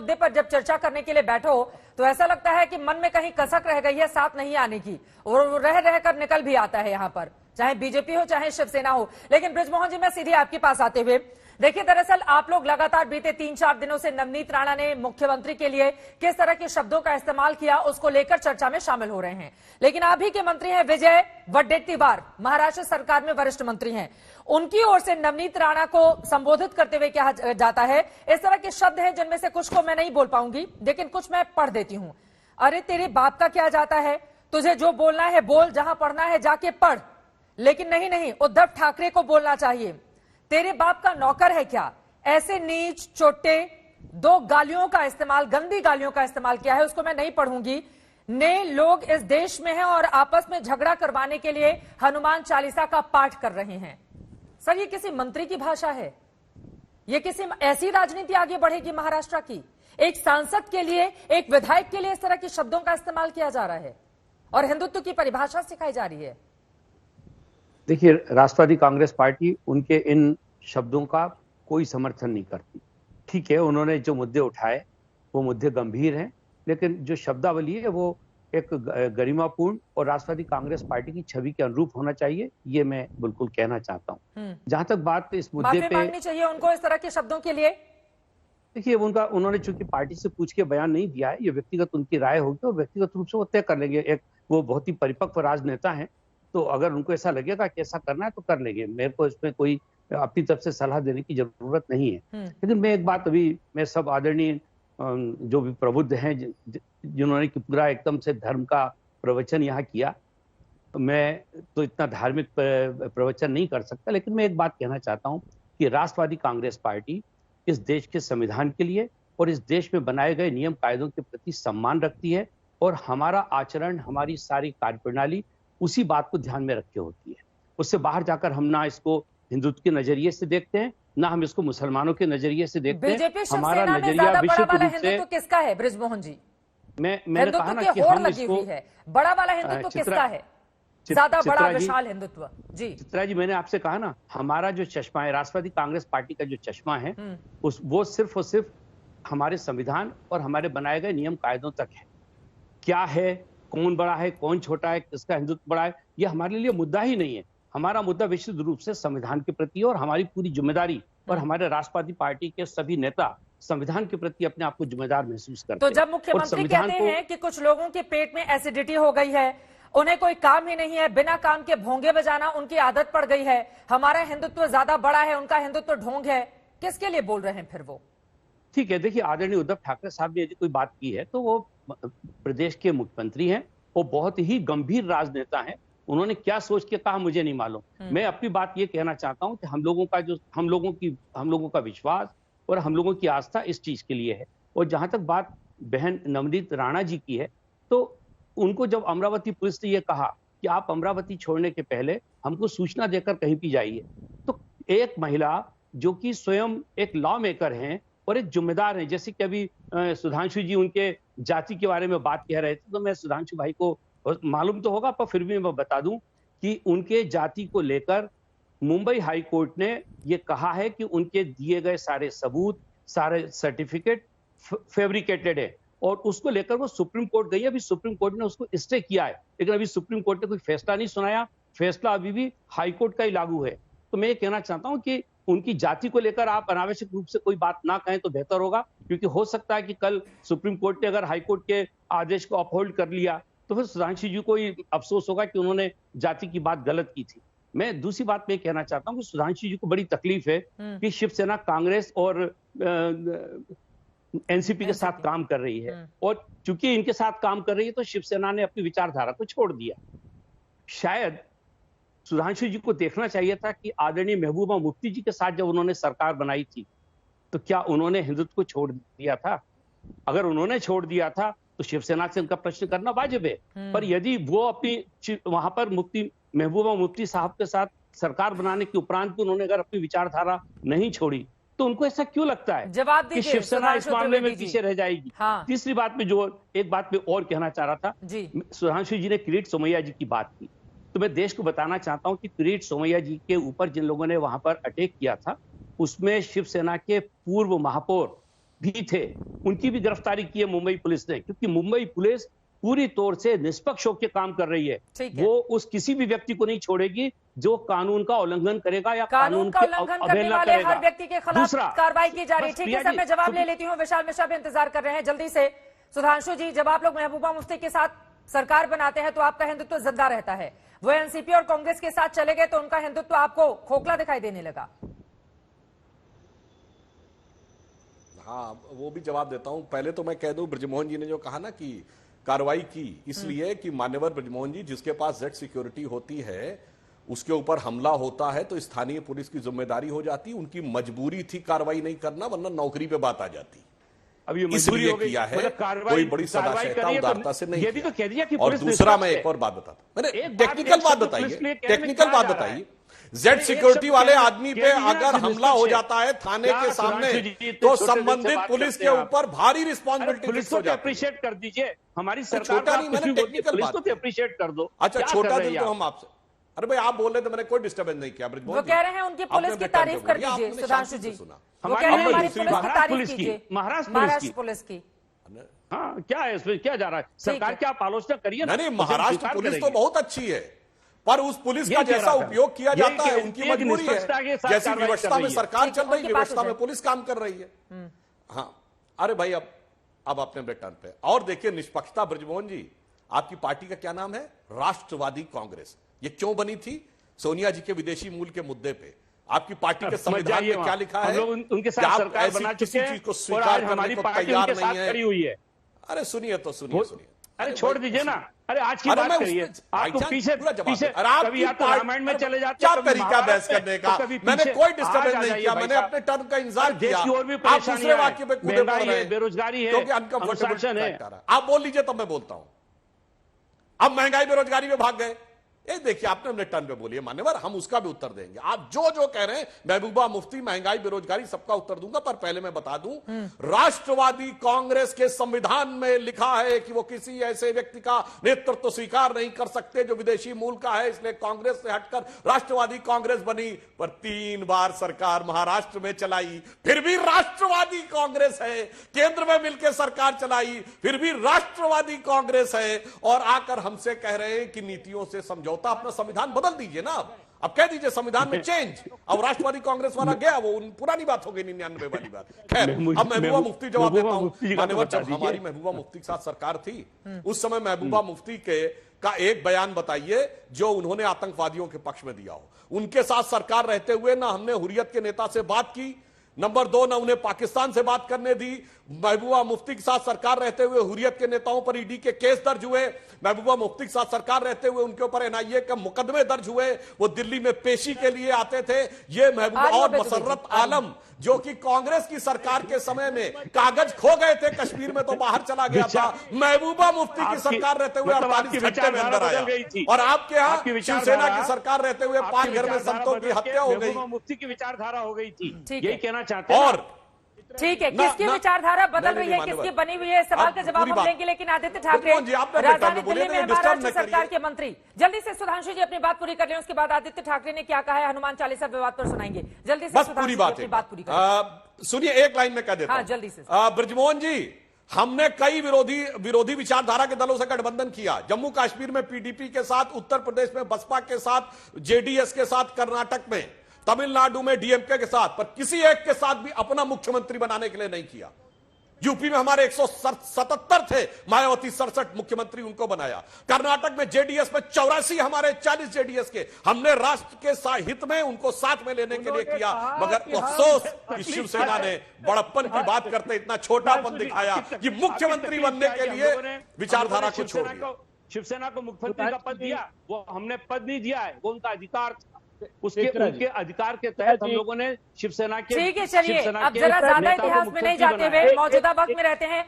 मुद्दे पर जब चर्चा करने के लिए बैठो तो ऐसा लगता है कि मन में कहीं कसक रह गई है साथ नहीं आने की, और वो रह रहकर निकल भी आता है यहाँ पर, चाहे बीजेपी हो चाहे शिवसेना हो। लेकिन बृजमोहन जी, मैं सीधे आपके पास आते हुए, देखिए दरअसल आप लोग लगातार बीते 3-4 दिनों से नवनीत राणा ने मुख्यमंत्री के लिए किस तरह के शब्दों का इस्तेमाल किया उसको लेकर चर्चा में शामिल हो रहे हैं। लेकिन अभी के मंत्री हैं विजय वडेट्टीवार, महाराष्ट्र सरकार में वरिष्ठ मंत्री हैं, उनकी ओर से नवनीत राणा को संबोधित करते हुए कहा जाता है, इस तरह के शब्द हैं जिनमें से कुछ को मैं नहीं बोल पाऊंगी लेकिन कुछ मैं पढ़ देती हूं। अरे तेरे बाप का क्या जाता है, तुझे जो बोलना है बोल, जहां पढ़ना है जाके पढ़, लेकिन नहीं, उद्धव ठाकरे को बोलना चाहिए। तेरे बाप का नौकर है क्या? ऐसे नीच चोटे 2 गालियों का इस्तेमाल, गंदी गालियों का इस्तेमाल किया है, उसको मैं नहीं पढ़ूंगी। ने लोग इस देश में हैं और आपस में झगड़ा करवाने के लिए हनुमान चालीसा का पाठ कर रहे हैं। सर, ये किसी मंत्री की भाषा है? ये किसी ऐसी राजनीति आगे बढ़ेगी महाराष्ट्र की? एक सांसद के लिए, एक विधायक के लिए इस तरह के शब्दों का इस्तेमाल किया जा रहा है और हिंदुत्व की परिभाषा सिखाई जा रही है। देखिए, राष्ट्रवादी कांग्रेस पार्टी उनके इन शब्दों का कोई समर्थन नहीं करती। ठीक है, उन्होंने जो मुद्दे उठाए वो मुद्दे गंभीर हैं, लेकिन जो शब्दावली है वो एक गरिमापूर्ण और राष्ट्रवादी कांग्रेस पार्टी की छवि के अनुरूप होना चाहिए, ये मैं बिल्कुल कहना चाहता हूं। जहां तक बात इस मुद्दे पे, मांगनी चाहिए उनको इस तरह के शब्दों के लिए। देखिए, उन्होंने चूंकि पार्टी से पूछ के बयान नहीं दिया है, ये व्यक्तिगत उनकी राय होगी और व्यक्तिगत रूप से वो तय कर लेंगे। वो बहुत ही परिपक्व राजनेता हैं, तो अगर उनको ऐसा लगेगा कि ऐसा करना है तो कर लेंगे। मेरे को इसमें कोई अपनी तरफ से सलाह देने की जरूरत नहीं है। लेकिन मैं एक बात, अभी मैं सब आदरणीय जो भी प्रबुद्ध हैं जिन्होंने कि पूरा एकदम से धर्म का प्रवचन यहाँ किया, मैं तो इतना धार्मिक प्रवचन नहीं कर सकता, लेकिन मैं एक बात कहना चाहता हूँ कि राष्ट्रवादी कांग्रेस पार्टी इस देश के संविधान के लिए और इस देश में बनाए गए नियम कायदों के प्रति सम्मान रखती है और हमारा आचरण, हमारी सारी कार्यप्रणाली उसी बात को ध्यान में रख के होती है। उससे बाहर जाकर हम ना इसको हिंदुत्व के नजरिए से देखते हैं, ना हम इसको मुसलमानों के नजरिए से देखते हैं। हमारा नजरिया विशुद्ध रूप से किसका है बृजमोहन जी? मैंने कहा ना कि हम इसको, बड़ा वाला हिंदुत्व किसका है? ज्यादा बड़ा विशाल हिंदुत्व। जी चित्रा जी, मैंने आपसे कहा ना, हमारा जो चश्मा है, राष्ट्रवादी कांग्रेस पार्टी का जो चश्मा है, वो सिर्फ और सिर्फ हमारे संविधान और हमारे बनाए गए नियम कायदों तक है। क्या है, कौन बड़ा है, कौन छोटा है, किसका हिंदुत्व बड़ा है, ये हमारे लिए मुद्दा ही नहीं है। हमारा मुद्दा विशुद्ध रूप से संविधान के प्रति और हमारी पूरी जिम्मेदारी, और हमारे राष्ट्रवादी पार्टी के सभी नेता संविधान के प्रति अपने आप को जिम्मेदार महसूस करते हैं। तो जब मुख्यमंत्री कहते हैं कि कुछ लोगों के पेट में एसिडिटी हो गई है, उन्हें कोई काम ही नहीं है, बिना काम के भोंगे बजाना उनकी आदत पड़ गई है, हमारा हिंदुत्व ज्यादा बड़ा है, उनका हिंदुत्व ढोंग है, किसके लिए बोल रहे हैं फिर वो? ठीक है, देखिए, आदरणीय उद्धव ठाकरे साहब ने यदि कोई बात की है तो वो प्रदेश के मुख्यमंत्री हैं, वो बहुत ही गंभीर राजनेता हैं। उन्होंने क्या सोच के कहा मुझे नहीं मालूम। मैं अपनी बात ये कहना चाहता हूं कि हम लोगों का विश्वास और हम लोगों की आस्था इस चीज के लिए है। और जहां तक बात बहन नवनीत राणा जी की है, तो उनको जब अमरावती पुलिस ने यह कहा कि आप अमरावती छोड़ने के पहले हमको सूचना देकर कहीं भी जाइए, तो एक महिला जो कि स्वयं एक लॉ मेकर हैं और एक जिम्मेदार हैं, जैसे कि अभी सुधांशु जी उनके जाति के बारे में बात कह रहे थे, तो मैं सुधांशु भाई को मालूम तो होगा पर फिर भी मैं बता दूं कि उनके जाति को लेकर मुंबई हाई कोर्ट ने ये कहा है कि उनके दिए गए सारे सबूत, सारे सर्टिफिकेट फैब्रिकेटेड है, और उसको लेकर वो सुप्रीम कोर्ट गई। अभी सुप्रीम कोर्ट ने उसको स्टे किया है, लेकिन अभी सुप्रीम कोर्ट ने कोई फैसला नहीं सुनाया, फैसला अभी भी हाई कोर्ट का ही लागू है। तो मैं ये कहना चाहता हूं कि उनकी जाति को लेकर आप अनावश्यक रूप से कोई बात ना कहें तो बेहतर होगा, क्योंकि हो सकता है कि कल सुप्रीम कोर्ट ने अगर हाई कोर्ट के आदेश को अपहोल्ड कर लिया तो फिर सुधांशु जी को ही अफसोस होगा कि उन्होंने जाति की बात गलत की थी। मैं दूसरी बात में कहना चाहता हूं कि सुधांशु जी को बड़ी तकलीफ है कि शिवसेना कांग्रेस और एनसीपी के साथ काम कर रही है, और चूंकि इनके साथ काम कर रही है तो शिवसेना ने अपनी विचारधारा को छोड़ दिया। शायद सुधांशु जी को देखना चाहिए था कि आदरणीय महबूबा मुफ्ती जी के साथ जब उन्होंने सरकार बनाई थी तो क्या उन्होंने हिंदुत्व को छोड़ दिया था? अगर उन्होंने छोड़ दिया था तो शिवसेना से उनका प्रश्न करना वाजिब है। पर यदि वो अपनी वहां पर महबूबा मुफ्ती साहब के साथ सरकार बनाने के उपरांत भी उन्होंने अगर अपनी विचारधारा नहीं छोड़ी तो उनको ऐसा क्यों लगता है जवाब कि शिवसेना इस मामले में पीछे रह जाएगी? हाँ। तीसरी बात में जो एक बात में और कहना चाह रहा था, सुधांशु जी ने किरीट सोमैया जी की बात की, तो मैं देश को बताना चाहता हूं कि किरीट सोमैया जी के ऊपर जिन लोगों ने वहां पर अटैक किया था उसमें शिवसेना के पूर्व महापौर भी थे, उनकी भी गिरफ्तारी की है मुंबई पुलिस ने, क्योंकि मुंबई पुलिस पूरी तौर से निष्पक्ष होकर काम कर रही है। ठीक है। वो उस किसी भी व्यक्ति को नहीं छोड़ेगी जो कानून का उल्लंघन करेगा या कानून का की उल्लंघन करने अवहेलना वाले करेगा। हर व्यक्ति के खिलाफ दूसरा, कार्रवाई की जा रही है। बस ठीक है प्रिया सर, जी, मैं जवाब ले लेती हूँ। विशाल मिश्रा भी इंतजार कर रहे हैं। जल्दी से सुधांशु जी, जब आप लोग महबूबा मुफ्ती के साथ सरकार बनाते हैं तो आपका हिंदुत्व जिंदा रहता है, वो एनसीपी और कांग्रेस के साथ चले गए तो उनका हिंदुत्व आपको खोखला दिखाई देने लगा। हाँ, वो भी जवाब देता हूं। पहले तो मैं कह दूं, ब्रजमोहन जी ने जो कहा ना कि कार्रवाई की इसलिए कि मान्यवर ब्रजमोहन जी, जिसके पास जेड सिक्योरिटी होती है, उसके ऊपर हमला होता है तो स्थानीय पुलिस की जिम्मेदारी हो जाती। उनकी मजबूरी थी कार्रवाई नहीं करना, वरना नौकरी पे बात आ जाती। अब ये मजबूरी हो गई, किया है, मतलब कोई बड़ी सदाशयता उदारता से नहीं ये भी तो कह दिया कि और पुलिस दूसरा मैं निष्पक्ष एक और बात बताता हूं, मैंने एक बात टेक्निकल बात शब्द बताइए, पुलिस के लिए टेक्निकल कहा बात जा रहा है। बताइए। जेड सिक्योरिटी वाले आदमी पे कहना अगर कि हमला हो निष्पक्ष जाता है थाने क्या के सामने, सुधांशु जी, तो छोटे दिल से संबंधित बात पुलिस करते के हैं आप। ऊपर भारी अरे रिस्पॉन्सिबिलिटी पुलिस फिक्स को हो तो जाती है। अप्रिशिएट कर दीजिए, हमारी सरकार छोटा का नहीं, कुछ मैंने भी बोलती है, टेक्निकल पुलिस बात को की। तो अप्रिशिएट कर दो। अच्छा, क्या छोटा कर रही दिल है तो आप? हम आपसे, अरे भाई आप बोल रहे थे, मैंने कोई डिस्टर्बेंस नहीं किया। वो कह रहे हैं उनकी पुलिस की तारीफ कर दीजिए सुधांशु जी। वो कह रहे हैं हमारी पुलिस की तारीफ कीजिए, महाराष्ट्र पुलिस की। हाँ, क्या है इसमें, क्या जा रहा है? सरकार की आप आलोचना करिए ना। नहीं, उसे महाराष्ट्र स्वीकार पुलिस तो करेंगे। बहुत अच्छी है, पर उस पुलिस का यही कह जैसा रहा था। उपयोग किया यही जाता है कि उनकी एक मजबूरी निष्पक्षता के है। साथ जैसी कार्रवाई व्यवस्था कर में रही है। सरकार ठीक चल है, रही, उनकी बात व्यवस्था हो में जाए। पुलिस काम कर रही है। हाँ, अरे भाई अब अपने अपने टर्न पे। और देखिए निष्पक्षता, ब्रजमोहन जी, आपकी पार्टी का क्या नाम है? राष्ट्रवादी कांग्रेस। ये क्यों बनी थी? सोनिया जी के विदेशी मूल के मुद्दे पे। आपकी पार्टी के संविधान में क्या लिखा है? हम लोग उनके कि साथ आप सरकार ऐसी बना किसी चुके हैं चीज को और स्वीकार आज करने हमारी को पार्टी तैयार उनके साथ नहीं है। खड़ी हुई है। अरे सुनिए तो सुनिए। अरे छोड़ दीजिए ना, अरे आज की अरे बात मैं करिए। उसमें आपको भाईजान पीछे पूरा जवाब पीछे दे। अरे आपकी कभी या तो पार्टी- रामायण में अरे चले जाते क्या हैं, कभी तरीका महाभारत बहस में, करने तो का? कभी मैंने पीछे। कोई आज डिस्टर्बेंस आ नहीं जाइए किया, भाई मैंने साहब। अपने टर्न का इंतजार देश किया। की और भी आप परेशानियां दूसरे हैं। वाक्य पे कूदे पड़ महंगाई रहे है, हैं, बेरोजगारी है, क्योंकि अनकंफर्टेबल अनुशासन है। आप बोल लीजिए तब मैं बोलता हूं। अब महंगाई बेरोजगारी में भाग गए। ये देखिए, आपने अपने टर्न पे बोलिए मान्यवर, हम उसका भी उत्तर देंगे। आप जो जो कह रहे हैं, महबूबा मुफ्ती, महंगाई, बेरोजगारी, सबका उत्तर दूंगा। पर पहले मैं बता दूं, राष्ट्रवादी कांग्रेस के संविधान में लिखा है कि वो किसी ऐसे व्यक्ति का नेतृत्व स्वीकार नहीं कर सकते जो विदेशी मूल का है। इसलिए कांग्रेस से हटकर राष्ट्रवादी कांग्रेस बनी। पर 3 बार सरकार महाराष्ट्र में चलाई, फिर भी राष्ट्रवादी कांग्रेस है। केंद्र में मिलकर सरकार चलाई, फिर भी राष्ट्रवादी कांग्रेस है। और आकर हमसे कह रहे हैं कि नीतियों से समझौता। अपना संविधान बदल दीजिए ना। अब कह दीजिए संविधान में चेंज। अब राष्ट्रवादी कांग्रेस वाला गया, वो पुरानी बात हो गई, 99 वाली बात। खैर, अब महबूबा मुफ्ती जवाब देता हूं। मान्यवर, जब हमारी महबूबा मुफ्ती के साथ सरकार थी, उस समय महबूबा मुफ्ती का एक बयान बताइए जो उन्होंने आतंकवादियों के पक्ष में दिया हो। उनके साथ सरकार रहते हुए ना हमने हुर्रियत के नेता से बात की, नंबर 2 ना उन्हें पाकिस्तान से बात करने दी। महबूबा मुफ्ती के साथ सरकार रहते हुए हुर्रियत के नेताओं पर ईडी के केस दर्ज हुए। महबूबा मुफ्ती के साथ सरकार रहते हुए उनके ऊपर एनआईए के मुकदमे दर्ज हुए। वो दिल्ली में पेशी के लिए आते थे। ये महबूबा और मसर्रत आलम, जो कि कांग्रेस की सरकार के समय में कागज खो गए थे कश्मीर में, तो बाहर चला गया था। महबूबा मुफ्ती की सरकार रहते हुए 48 घंटे में अंदर आया। और आपके यहाँ शिवसेना की सरकार रहते हुए 5 घर में संतों की हत्या हो गई। मुफ्ती की विचारधारा हो गई थी, ठीक यही है। कहना चाहते हैं। और ठीक है, किसकी विचारधारा बदल रही है, किसकी बनी हुई है, सवाल का जवाब हम लेंगे। लेकिन आदित्य ठाकरे राजधानी दिल्ली में महाराष्ट्र सरकार के मंत्री, जल्दी से सुधांशु जी अपनी बात पूरी कर लें, उसके बाद आदित्य ठाकरे ने क्या कहा है हनुमान चालीसा विवाद पर सुनाएंगे। जल्दी से बस पूरी बात है। बात पूरी करें। सुनिए, एक लाइन में कह देता हाँ, हूं। जल्दी से। ब्रजमोहन जी, हमने कई विरोधी विचारधारा के दलों से गठबंधन किया। जम्मू कश्मीर में पीडीपी के साथ, उत्तर प्रदेश में बसपा के साथ, जेडीएस के साथ, कर्नाटक में, तमिलनाडु में डीएमके के साथ, पर किसी एक के साथ भी अपना मुख्यमंत्री बनाने के लिए नहीं किया। यूपी में हमारे 177 थे, मायावती 67 मुख्यमंत्री उनको बनाया। कर्नाटक में जेडीएस में 84 हमारे 40 जेडीएस के, हमने राष्ट्र के हित में उनको साथ में लेने के लिए किया। मगर अफसोस कि शिवसेना ने बड़प्पन की बात करते इतना छोटापन दिखाया कि मुख्यमंत्री बनने के लिए विचारधारा को छोड़ दिया। शिवसेना को मुख्यमंत्री का पद दिया, वो हमने पद नहीं दिया है, वो उनका अधिकार था। उनके अधिकार के तहत हम लोगों ने शिवसेना के, ठीक है, चलिए अब जरा ज्यादा इतिहास में नहीं जाते हुए मौजूदा वक्त में रहते हैं।